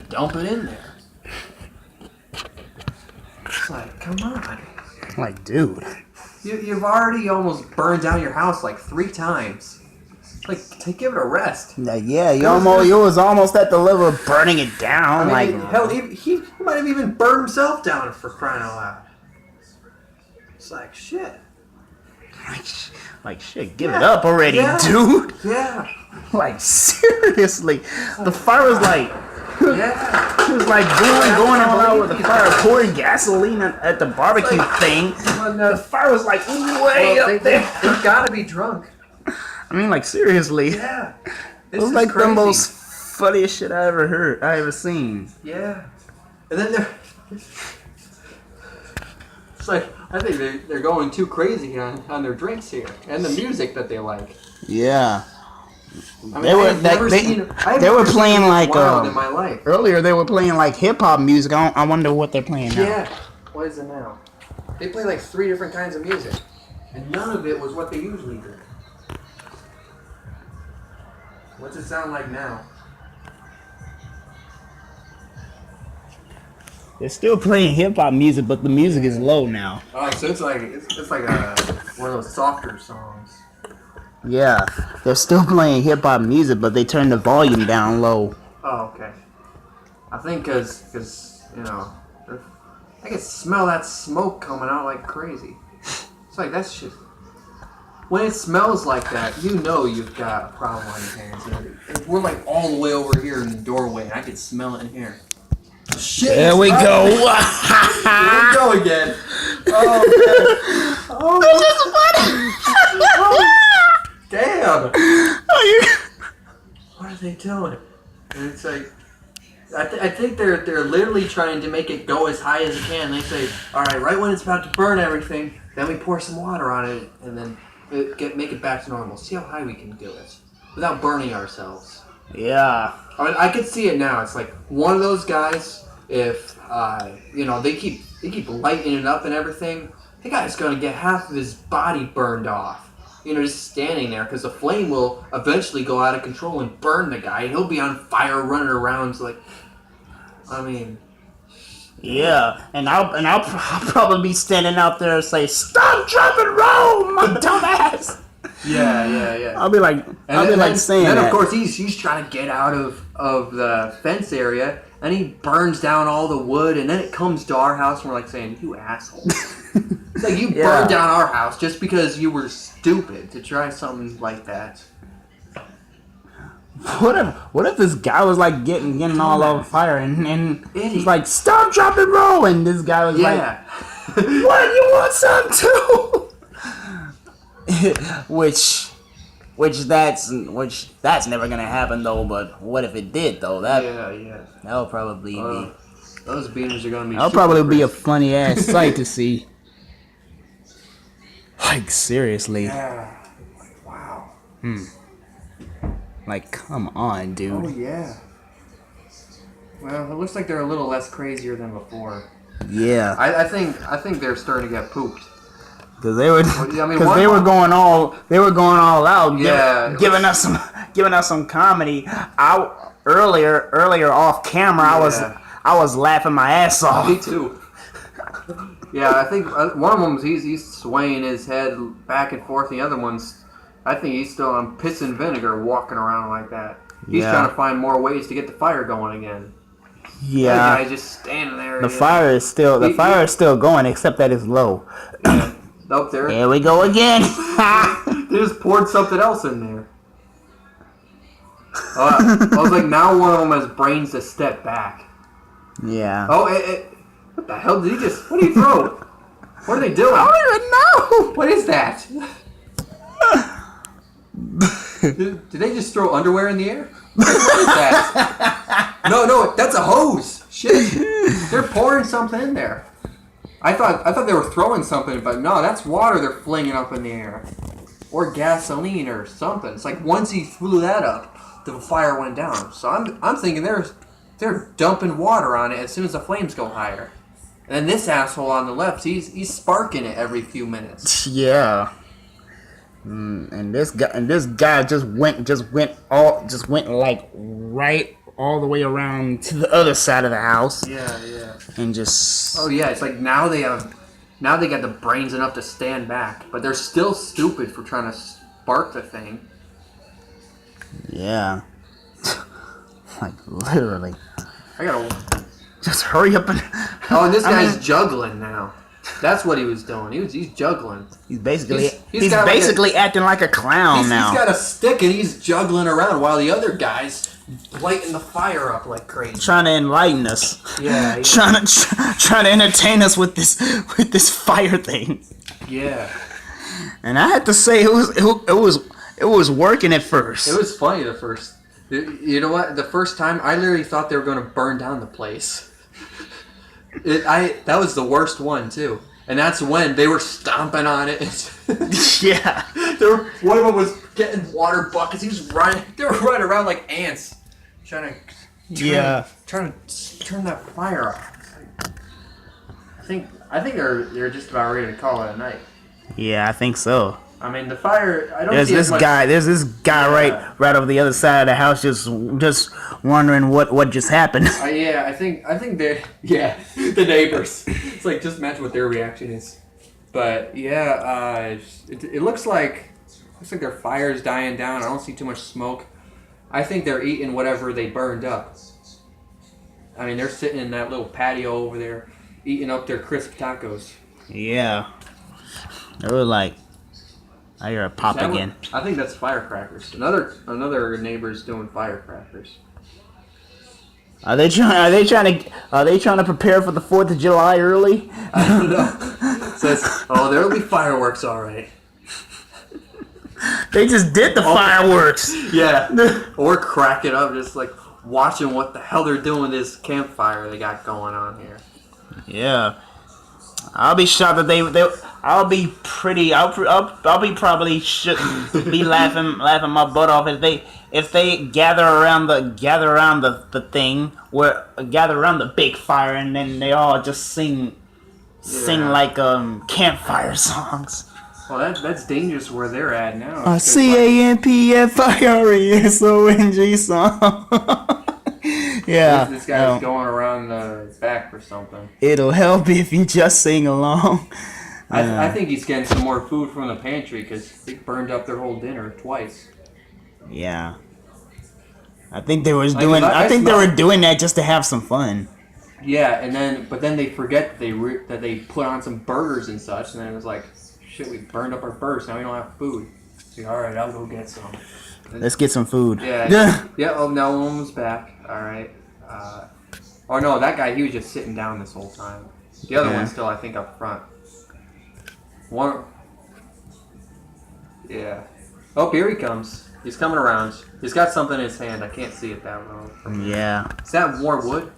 dump it in there. It's like, come on. Like, dude. You've already almost burned down your house like 3 times. Like, give it a rest. Yeah, you was almost at the level of burning it down. I mean, hell, he might have even burned himself down for crying out loud. It's like, shit. Like shit, give it up already, dude. Yeah. Like, seriously. The fire was like... Yeah. It was like going all out with the fire, pouring gasoline at the barbecue thing. The fire was like way up there. They gotta be drunk. I mean, like, seriously. Yeah. It was like the most funniest shit I ever seen. Yeah. And then it's like, I think they're going too crazy on their drinks here. And the music that they like. Yeah. I mean, they were playing like in my life. Earlier they were playing like hip hop music. I wonder what they're playing now. Yeah. What is it now? They play like 3 different kinds of music, and none of it was what they usually do. What's it sound like now? They're still playing hip hop music, but the music is low now. Oh, so it's like one of those softer songs. Yeah, they're still playing hip hop music, but they turned the volume down low. Oh, okay. I think because I can smell that smoke coming out like crazy. It's like that shit. When it smells like that, you know you've got a problem on your hands. We're like all the way over here in the doorway, and I can smell it in here. Shit! There we go. Here we go again. Oh, man. Oh, damn! What are they doing? And it's like, I think they're literally trying to make it go as high as it can. They say, all right, right when it's about to burn everything, then we pour some water on it, and then make it back to normal. See how high we can do it without burning ourselves. Yeah. I mean, I could see it now. It's like one of those guys. If they keep lighting it up and everything, the guy's gonna get half of his body burned off. Just standing there, because the flame will eventually go out of control and burn the guy. He'll be on fire, running around. It's like, I mean, yeah, and I'll probably be standing out there and say, "Stop, drop, and roll, my dumbass." Yeah. I'll be like saying that. And of course he's trying to get out of the fence area, and he burns down all the wood, and then it comes to our house, and we're like saying, "You asshole!" It's like you burned down our house just because you were stupid to try something like that. What if this guy was like getting all over fire and he's like, "Stop, drop, and roll," and this guy was like, "What? You want some too?" which that's never gonna happen though. But what if it did though? That would probably be. Those beans are gonna be. That'll probably be a funny ass sight to see. Like, seriously. Yeah. Like, wow. Like, come on, dude. Oh yeah. Well, it looks like they're a little less crazier than before. Yeah. I think they're starting to get pooped. Because they were going all out, giving us some comedy. Earlier off camera, I was laughing my ass off. Me too. Yeah, I think one of them he's swaying his head back and forth. The other one's, I think he's still on piss and vinegar, walking around like that. He's trying to find more ways to get the fire going again. Yeah, the guy's just standing there. The fire is still going, except that it's low. Up there. There we go again. They just poured something else in there. I was like, now one of them has brains to step back. Yeah. Oh, what the hell did he just? What did he throw? What are they doing? I don't even know. What is that? Did they just throw underwear in the air? What is that? No, that's a hose. Shit, they're pouring something in there. I thought they were throwing something, but no, that's water they're flinging up in the air, or gasoline or something. It's like once he threw that up, the fire went down. So I'm thinking they're dumping water on it as soon as the flames go higher. And then this asshole on the left, he's sparking it every few minutes. Yeah. And this guy just went like right all the way around to the other side of the house. Yeah. And just... Oh, yeah, it's like now they got the brains enough to stand back, but they're still stupid for trying to spark the thing. Yeah. Like, literally. I gotta... Just hurry up and... Oh, and this guy's juggling now. That's what he was doing. He's juggling. He's basically acting like a clown now. He's got a stick and he's juggling around while the other guy's lighting the fire up like crazy. Trying to enlighten us. Yeah. Trying to entertain us with this fire thing. Yeah. And I have to say it was working at first. It was funny the first. You know what? The first time I literally thought they were going to burn down the place. That was the worst one too, and that's when they were stomping on it. Yeah, one of them was getting water buckets. He was running. They were running around like ants, trying to turn that fire off. I think they're just about ready to call it a night. Yeah, I think so. I mean, the fire. I don't. There's this guy right over the other side of the house, just wondering what just happened. Yeah, I think they. Yeah, the neighbors. It's like just imagine what their reaction is. But yeah, it looks like their fire's dying down. I don't see too much smoke. I think they're eating whatever they burned up. I mean, they're sitting in that little patio over there, eating up their crisp tacos. Yeah, they were like. I hear a pop again. I think that's firecrackers. Another neighbor's doing firecrackers. Are they trying to prepare for the 4th of July early? I don't know. It says, there'll be fireworks, all right. They just did the fireworks. Yeah. Or crack it up, just like watching what the hell they're doing with this campfire they got going on here. Yeah. I'll be shocked that I'll be probably should be laughing my butt off if they gather around the thing gather around the big fire and then they all just sing like campfire songs. Well, that's dangerous where they're at now. CAMPFIRESONG song. Yeah. This guy's going around the back for something. It'll help if you just sing along. I think he's getting some more food from the pantry because they burned up their whole dinner twice. Yeah. I think they were doing that just to have some fun. Yeah, but then they forget that they put on some burgers and such, and then it was like, shit, we burned up our burgers. Now we don't have food. So, all right, I'll go get some. Let's get some food. Yeah. Yeah. Oh, no one was back. All right. No, that guy, he was just sitting down this whole time. The other one's still, I think, up front. Yeah. Oh, here he comes. He's coming around. He's got something in his hand. I can't see it that well. Yeah. Is that more wood?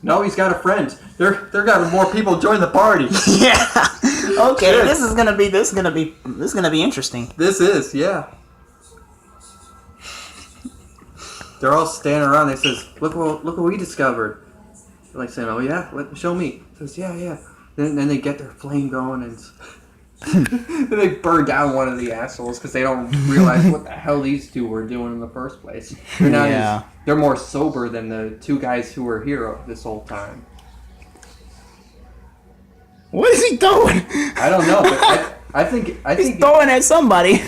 No, he's got a friend. They're got more people join the party. Yeah. Okay. Shit. This is gonna be interesting. This is, yeah. They're all standing around. They says, "Look what we discovered." They're like saying, "Oh yeah, show me." He says, "Yeah." Then they get their flame going and then they burn down one of the assholes because they don't realize what the hell these two were doing in the first place. They're more sober than the two guys who were here this whole time. What is he doing? I don't know, but I think he's throwing at somebody.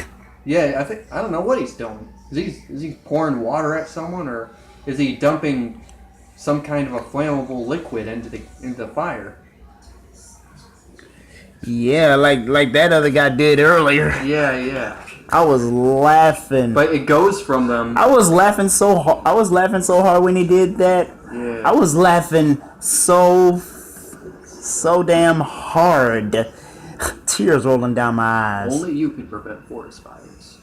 Yeah, I don't know what he's doing. Is he pouring water at someone, or is he dumping some kind of a flammable liquid into the fire? Yeah, like that other guy did earlier. Yeah. I was laughing. But it goes from them. I was laughing so hard when he did that. Yeah. I was laughing so damn hard. Tears rolling down my eyes. Only you could prevent forest fires.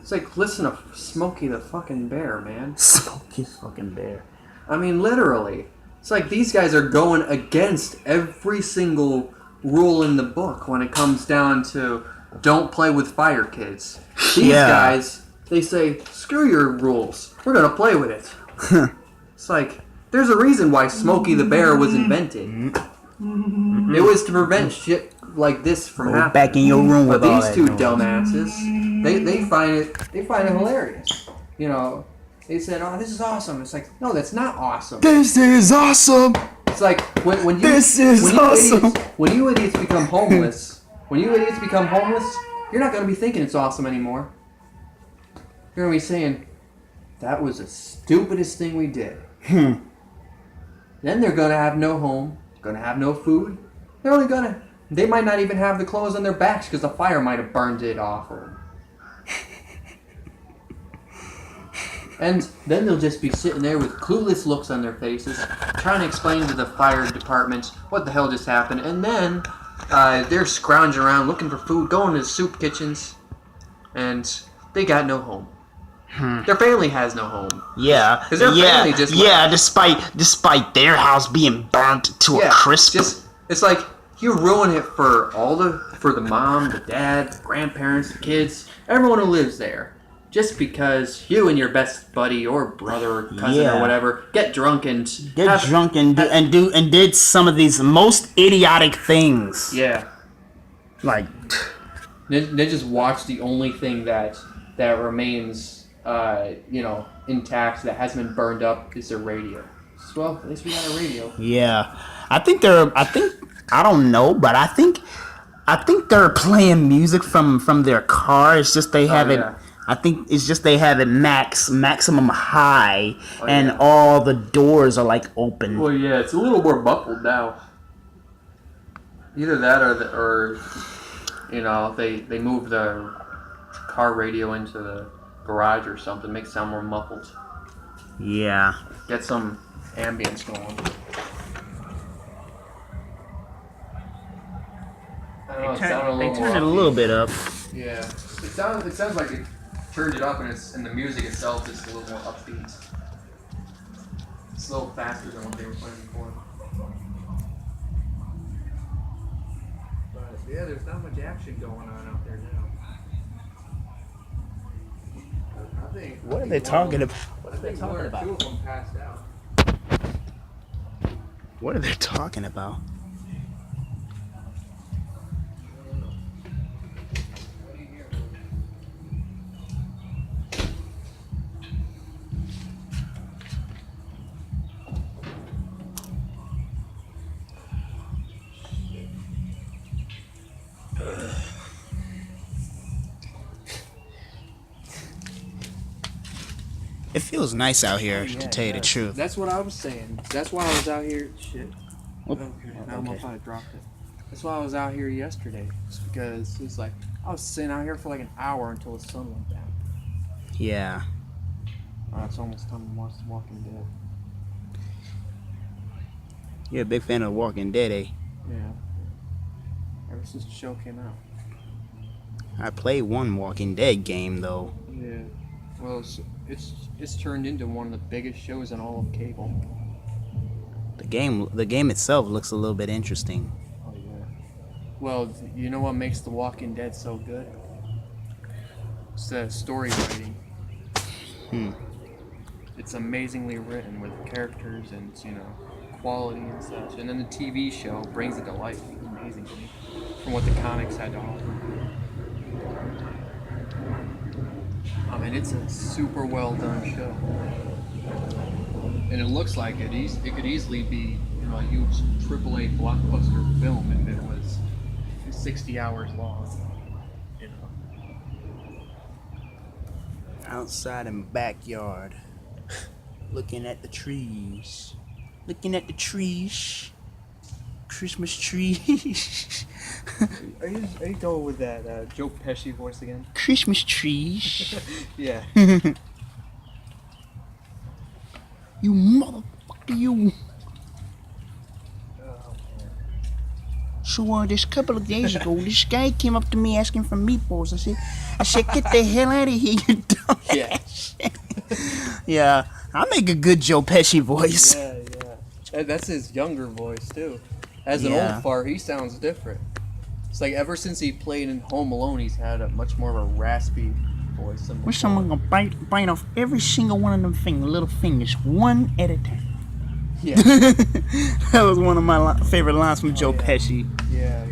It's like listen to Smokey the fucking Bear, man. Smokey the fucking Bear. I mean, literally. It's like these guys are going against every single rule in the book when it comes down to don't play with fire, kids. These guys, they say, screw your rules. We're going to play with it. It's like, there's a reason why Smokey the Bear was invented. It was to prevent shit like this from happening. Back in your room with these two dumbasses, they find it hilarious. You know, They said, "Oh, this is awesome." It's like, no, that's not awesome. This is awesome. It's like when you when you idiots become homeless, you're not going to be thinking it's awesome anymore. You're going to be saying, that was the stupidest thing we did. Then they're going to have no home, going to have no food. They might not even have the clothes on their backs because the fire might have burned it off. And then they'll just be sitting there with clueless looks on their faces, trying to explain to the fire department what the hell just happened. And then they're scrounging around looking for food, going to soup kitchens, and they got no home. Their family has no home. Yeah. Because their family just left. Despite their house being burnt to a crisp. It's like you ruin it for the mom, the dad, the grandparents, the kids, everyone who lives there. Just because you and your best buddy or brother or cousin or whatever get drunk and did some of these most idiotic things. Yeah. Like they just watch the only thing that remains intact that hasn't been burned up is their radio. So, well, at least we got a radio. Yeah. I think I don't know, but I think they're playing music from their car. It's just they have it. I think it's just they have it maximum high, and all the doors are like open. Well, yeah, it's a little more muffled now. Either that, or they move the car radio into the garage or something, make it sound more muffled. Yeah. Get some ambience going. I don't know. They turned it a little bit up. Yeah, it sounds like it turned it up, and the music itself is a little more upbeat. It's a little faster than what they were playing before. But yeah, there's not much action going on out there now. What are they talking about? What are they talking about? Two of them passed out. What are they talking about? It feels nice out here, to tell you the truth. That's what I was saying. That's why I was out here. Shit. Okay. I don't know if I dropped it. That's why I was out here yesterday. Just because it's like, I was sitting out here for like an hour until the sun went down. Yeah. It's almost time to watch The Walking Dead. You're a big fan of The Walking Dead, eh? Yeah. Ever since the show came out. I played one Walking Dead game, though. Yeah. Well, it's turned into one of the biggest shows in all of cable. The game itself looks a little bit interesting. Oh yeah. Well, you know what makes The Walking Dead so good? It's the story writing. It's amazingly written with characters and quality and such. And then the TV show brings it to life amazingly from what the comics had to offer. I mean, it's a super well done show, and it looks like it could easily be a huge AAA blockbuster film if it was 60 hours long. Outside in my backyard, looking at the trees, Christmas trees. Are you going with that Joe Pesci voice again? Christmas trees. Yeah. You motherfucker, you. So this couple of days ago, this guy came up to me asking for meatballs. I said, get the hell out of here, you dumbass. Yeah, I make a good Joe Pesci voice. Yeah. That's his younger voice too. As an old fart, he sounds different. It's like ever since he played in Home Alone, he's had a much more of a raspy voice. Wish someone gonna bite off every single one of them little fingers, one at a time. Yeah. That was one of my favorite lines from Joe Pesci. Yeah.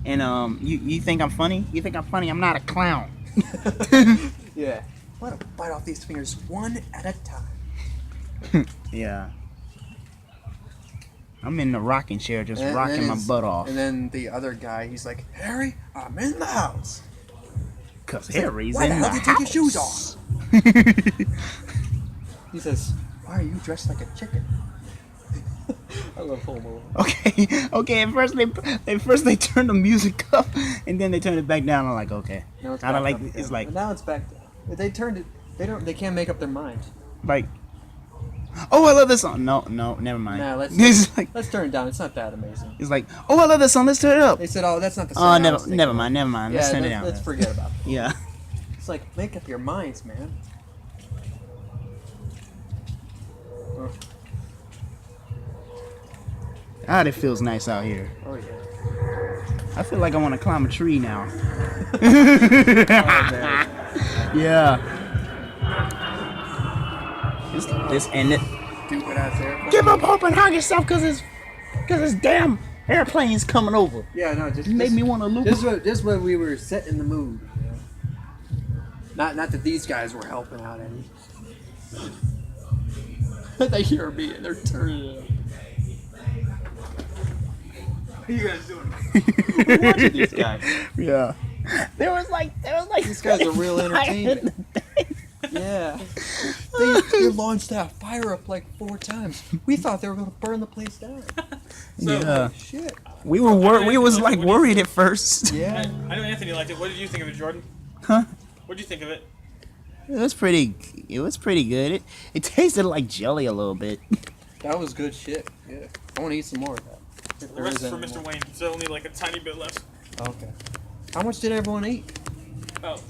And you think I'm funny? You think I'm funny? I'm not a clown. Yeah. Let him bite off these fingers one at a time. Yeah. I'm in the rocking chair, just rocking my butt off. And then the other guy, he's like, Harry, I'm in the house. Cause Harry's like, in the house. Why the hell did you take your shoes off? He says, why are you dressed like a chicken? I love Home Alone. Okay. At first they turn the music up, and then they turn it back down. I'm like, okay. Now it's I don't back like. up It's again. like But now it's back down. They turned it. They can't make up their mind. like. Oh, I love this song. No, never mind. Nah, let's turn it down. It's not that amazing. It's like, oh, I love this song. Let's turn it up. They said, oh, that's not the song. Oh, I never was thinking of. mind. Let's turn it down. Let's forget about it. Yeah. It's like, make up your minds, man. God, it feels nice out here. Oh yeah. I feel like I want to climb a tree now. Oh, man. Yeah. This ended. Stupid ass airplane. Give up hope and hug yourself, cause this damn airplane's coming over. Yeah, no, just Made me want to loop. Just when we were set in the mood. You know? Not that these guys were helping out any. They hear me and they're turning it up. What are you guys doing? We're watching these guys. Yeah. There was like These guys are real entertainment. Yeah. They launched that fire up like 4 times. We thought they were gonna burn the place down. Yeah. Shit. We was like worried at first. Yeah. I know Anthony liked it. What did you think of it, Jordan? Huh? What did you think of it? It was pretty good. It tasted like jelly a little bit. That was good shit. Yeah. I want to eat some more of that. If The there rest is is for any Mr. more. Wayne. There's only like a tiny bit left. Okay. How much did everyone eat?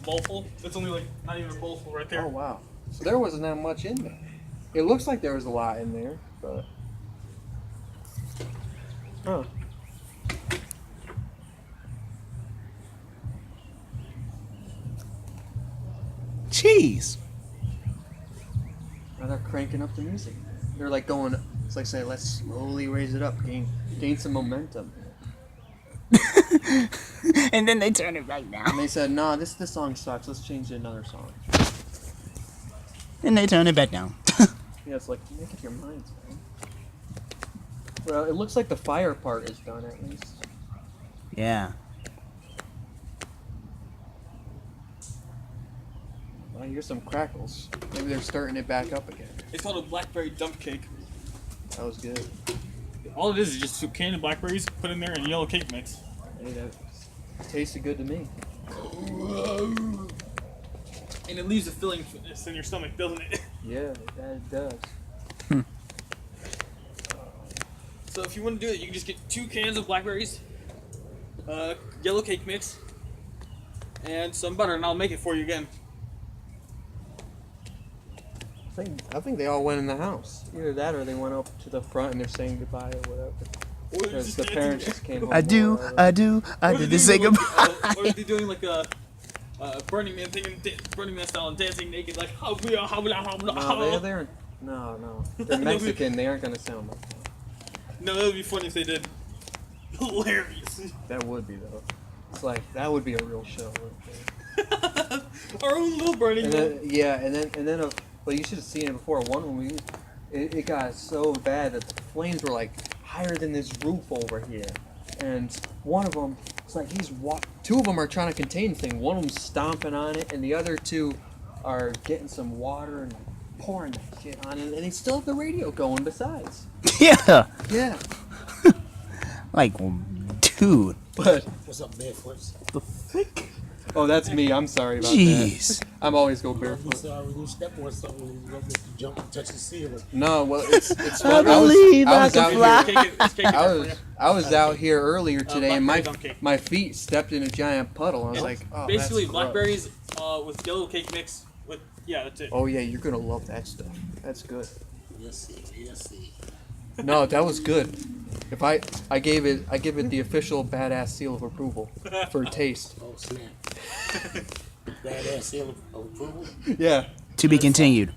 Bowlful. That's only like not even a bowlful right there. Oh wow. So there wasn't that much in there. It looks like there was a lot in there, but huh. Cheese. Now they're cranking up the music. They're like going. It's like saying, let's slowly raise it up, gain some momentum. And then they turn it back And down. they said, nah, this song sucks. Let's change to another song. Then they turn it back down. Yeah, it's like, make up your minds, man. Well, it looks like the fire part is done at least. Yeah. I hear some crackles. Maybe they're starting it back up again. It's called a blackberry dump cake. That was good. All it is just 2 cans of blackberries put in there and yellow cake mix. Hey, that tasted good to me. And it leaves a filling in your stomach, doesn't it? Yeah, that does. So if you want to do it, you can just get 2 cans of blackberries, yellow cake mix, and some butter, and I'll make it for you again. I think they all went in the house. Either that or they went up to the front and they're saying goodbye or whatever. Or Because the parents just came home. I do to say goodbye. Or are they doing like a Burning Man thing, Burning Man style, and dancing naked like No, they're Mexican. They aren't gonna sound like that. No, that would be funny if they did. Hilarious. That would be though. It's like that would be a real show. Right there. Our own little Burning And Man. then, yeah, and then well, you should have seen it before. One when it got so bad that the flames were like higher than this roof over here, and one of them, it's like two of them are trying to contain the thing. One of them's stomping on it, and the other 2 are getting some water and pouring that shit on it, and they still have the radio going. Besides, Yeah. yeah, Like, dude. but What's up, barefoots? The frick? oh, that's me. I'm sorry about Jeez. that. I'm always go We barefoot. saw when you step on something and you want to jump and touch the ceiling. No, well, it's I believe I was can out fly. here. I was out here earlier today, and blackberry dump cake. my feet stepped in a giant puddle. I was like, oh, Basically, that's gross. blackberries with yellow cake mix with that's it. Oh yeah, you're gonna love that stuff. That's good. Yes, see. No, that was good. If I give it the official badass seal of approval for taste. Oh, snap. Badass seal of approval. Yeah. To be continued.